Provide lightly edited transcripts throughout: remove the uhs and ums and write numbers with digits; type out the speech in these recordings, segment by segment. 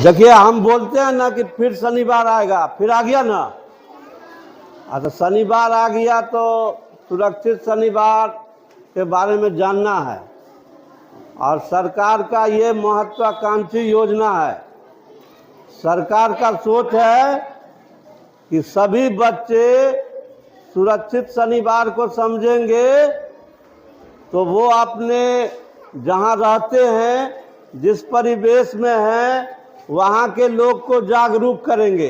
देखिए, हम बोलते हैं ना कि फिर शनिवार आएगा, फिर आ गया ना। तो शनिवार आ गया तो सुरक्षित शनिवार के बारे में जानना है और सरकार का ये महत्वाकांक्षी योजना है। सरकार का सोच है कि सभी बच्चे सुरक्षित शनिवार को समझेंगे तो वो अपने जहाँ रहते हैं, जिस परिवेश में हैं, वहाँ के लोग को जागरूक करेंगे।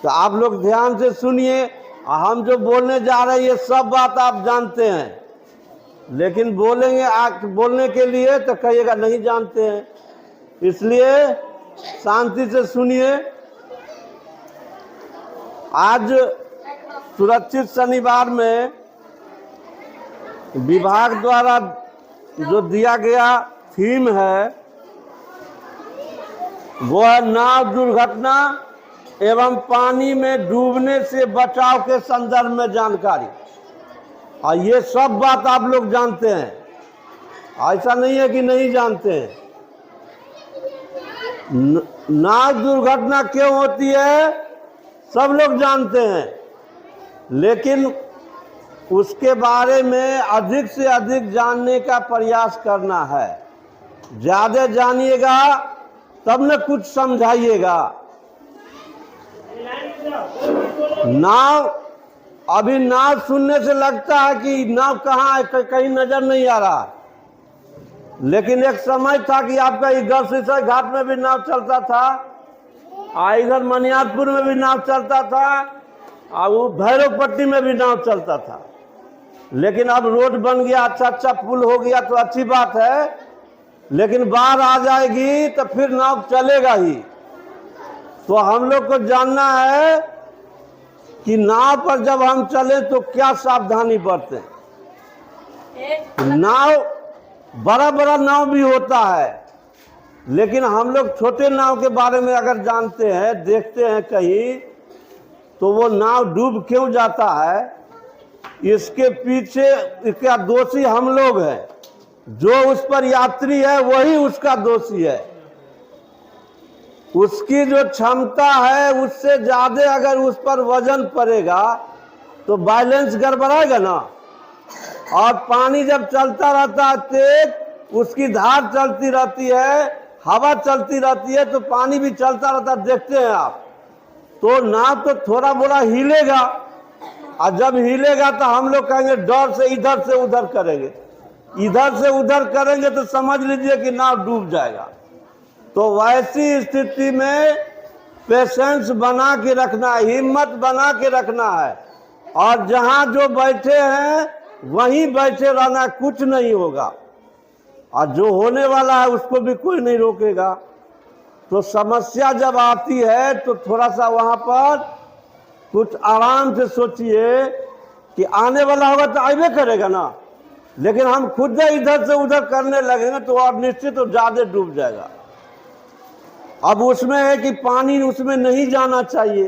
तो आप लोग ध्यान से सुनिए। हम जो बोलने जा रहे हैं ये सब बात आप जानते हैं, लेकिन बोलने के लिए तो कहिएगा नहीं जानते हैं, इसलिए शांति से सुनिए। आज सुरक्षित शनिवार में विभाग द्वारा जो दिया गया थीम है वो है नाव दुर्घटना एवं पानी में डूबने से बचाव के संदर्भ में जानकारी। और ये सब बात आप लोग जानते हैं, ऐसा नहीं है कि नहीं जानते हैं। नाव दुर्घटना क्यों होती है सब लोग जानते हैं, लेकिन उसके बारे में अधिक से अधिक जानने का प्रयास करना है। ज़्यादा जानिएगा तब न कुछ समझाइएगा। अभी नाव सुनने से लगता है कि नाव कहाँ है, कहीं नजर नहीं आ रहा, लेकिन एक समय था कि आपका इधर सिसर घाट में भी नाव चलता था, इधर मनियारपुर में भी नाव चलता था, और वो भैरवपट्टी में भी नाव चलता था। लेकिन अब रोड बन गया, अच्छा पुल हो गया तो अच्छी बात है, लेकिन बाढ़ आ जाएगी तो फिर नाव चलेगा ही। तो हम लोग को जानना है कि नाव पर जब हम चले तो क्या सावधानी बरतें। नाव बड़ा नाव भी होता है, लेकिन हम लोग छोटे नाव के बारे में अगर जानते हैं, देखते हैं कहीं, तो वो नाव डूब क्यों जाता है, इसके पीछे इसका दोषी हम लोग हैं। जो उस पर यात्री है वही उसका दोषी है। उसकी जो क्षमता है उससे ज्यादा अगर उस पर वजन पड़ेगा तो बैलेंस गड़बड़ाएगा ना। और पानी जब चलता रहता है तेज, उसकी धार चलती रहती है, हवा चलती रहती है, तो पानी भी चलता रहता है, देखते हैं आप। तो नाव तो थोड़ा मोड़ा हिलेगा, और जब हिलेगा तो हम लोग कहेंगे डर से इधर से उधर करेंगे, इधर से उधर करेंगे तो समझ लीजिए कि नाव डूब जाएगा। तो वैसी स्थिति में पेशेंस बना के रखना है, हिम्मत बना के रखना है, और जहां जो बैठे हैं वहीं बैठे रहना, कुछ नहीं होगा। और जो होने वाला है उसको भी कोई नहीं रोकेगा। तो समस्या जब आती है तो थोड़ा सा वहां पर कुछ आराम से सोचिए कि आने वाला होगा तो आइबे करेगा ना, लेकिन हम खुद इधर से उधर करने लगेंगे तो और निश्चित तो ज्यादा डूब जाएगा। अब उसमें है कि पानी उसमें नहीं जाना चाहिए,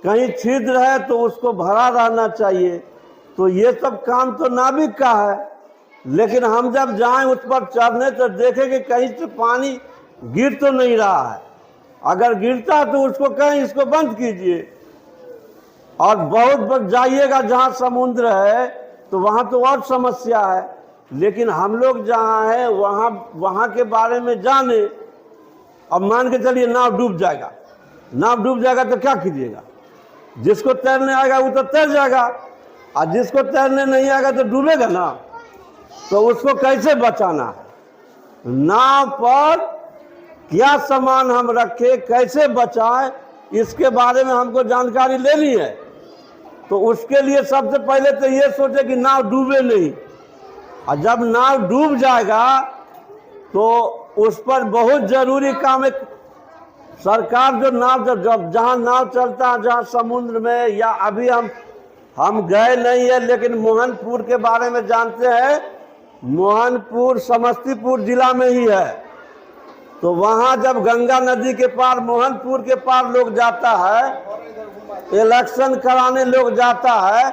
कहीं छिद्र है तो उसको भरा रहना चाहिए। तो ये सब काम तो नाविक का है, लेकिन हम जब जाएं उस पर चढ़ने तो देखेंगे कहीं से पानी गिर तो नहीं रहा है। अगर गिरता है तो उसको कहें इसको बंद कीजिए। और बहुत जाइएगा जहाँ समुद्र है तो वहाँ तो और समस्या है, लेकिन हम लोग जहाँ हैं वहाँ के बारे में जाने। अब मान के चलिए नाव डूब जाएगा, नाव डूब जाएगा तो क्या कीजिएगा। जिसको तैरने आएगा वो तो तैर जाएगा, और जिसको तैरने नहीं आएगा तो डूबेगा ना। तो उसको कैसे बचाना है, नाव पर क्या सामान हम रखें, कैसे बचाएं, इसके बारे में हमको जानकारी लेनी है। तो उसके लिए सबसे पहले तो ये सोचे कि नाव डूबे नहीं, और जब नाव डूब जाएगा तो उस पर बहुत जरूरी काम है। सरकार जो नाव जब जहाँ नाव चलता है, जहाँ समुद्र में, या अभी हम गए नहीं है लेकिन मोहनपुर के बारे में जानते हैं। मोहनपुर समस्तीपुर जिला में ही है। तो वहाँ जब गंगा नदी के पार, मोहनपुर के पार लोग जाता है, इलेक्शन कराने लोग जाता है,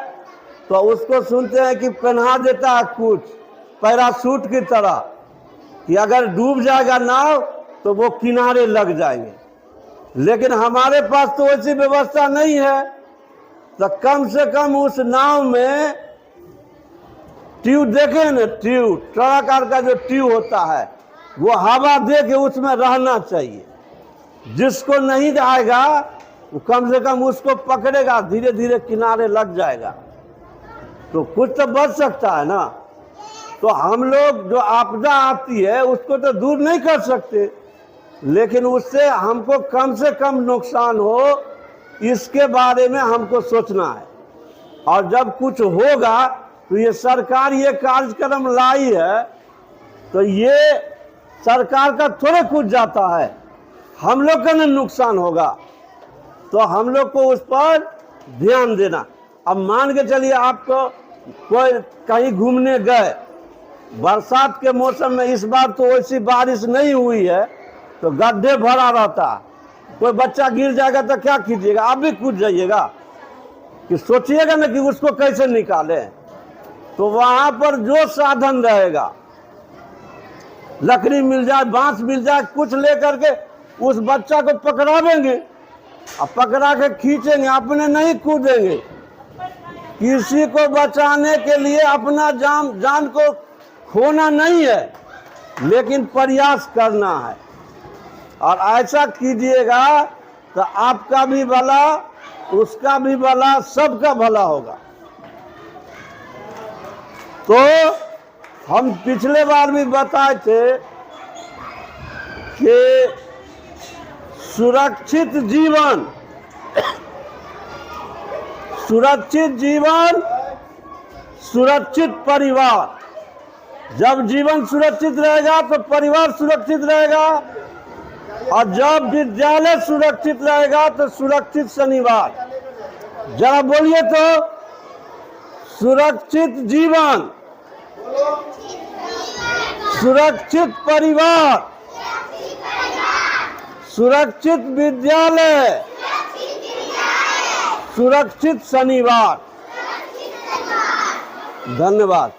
तो उसको सुनते हैं कि पहना देता है कुछ पैराशूट की तरह, कि अगर डूब जाएगा नाव तो वो किनारे लग जाएंगे। लेकिन हमारे पास तो ऐसी व्यवस्था नहीं है, तो कम से कम उस नाव में ट्यूब देखे ना, ट्यूब ट्रकाकार का जो ट्यूब होता है वो हवा दे के उसमें रहना चाहिए। जिसको नहीं आएगा वो कम से कम उसको पकड़ेगा, धीरे धीरे किनारे लग जाएगा, तो कुछ तो बच सकता है ना। तो हम लोग जो आपदा आती है उसको तो दूर नहीं कर सकते, लेकिन उससे हमको कम से कम नुकसान हो इसके बारे में हमको सोचना है। और जब कुछ होगा तो ये सरकार ये कार्यक्रम लाई है, तो ये सरकार का थोड़े कुछ जाता है, हम लोग का ना नुकसान होगा, तो हम लोग को उस पर ध्यान देना। अब मान के चलिए आपको कोई कहीं घूमने गए, बरसात के मौसम में, इस बार तो वैसी बारिश नहीं हुई है तो गड्ढे भरा रहता, कोई बच्चा गिर जाएगा तो क्या कीजिएगा? आप भी कूद जाइएगा कि सोचिएगा ना कि उसको कैसे निकाले। तो वहां पर जो साधन रहेगा, लकड़ी मिल जाए, बांस मिल जाए, कुछ लेकर के उस बच्चा को पकड़ावेंगे, अब पकड़ा के खींचेंगे, अपने नहीं कूदेंगे। किसी को बचाने के लिए अपना जान को खोना नहीं है, लेकिन प्रयास करना है। और ऐसा कीजिएगा तो आपका भी भला, उसका भी भला, सबका भला होगा। तो हम पिछले बार भी बताए थे कि सुरक्षित जीवन, सुरक्षित जीवन, सुरक्षित परिवार। जब जीवन सुरक्षित रहेगा तो परिवार सुरक्षित रहेगा, और जब विद्यालय सुरक्षित रहेगा तो सुरक्षित शनिवार। जरा बोलिए तो, सुरक्षित जीवन, सुरक्षित परिवार, सुरक्षित विद्यालय, सुरक्षित शनिवार। धन्यवाद।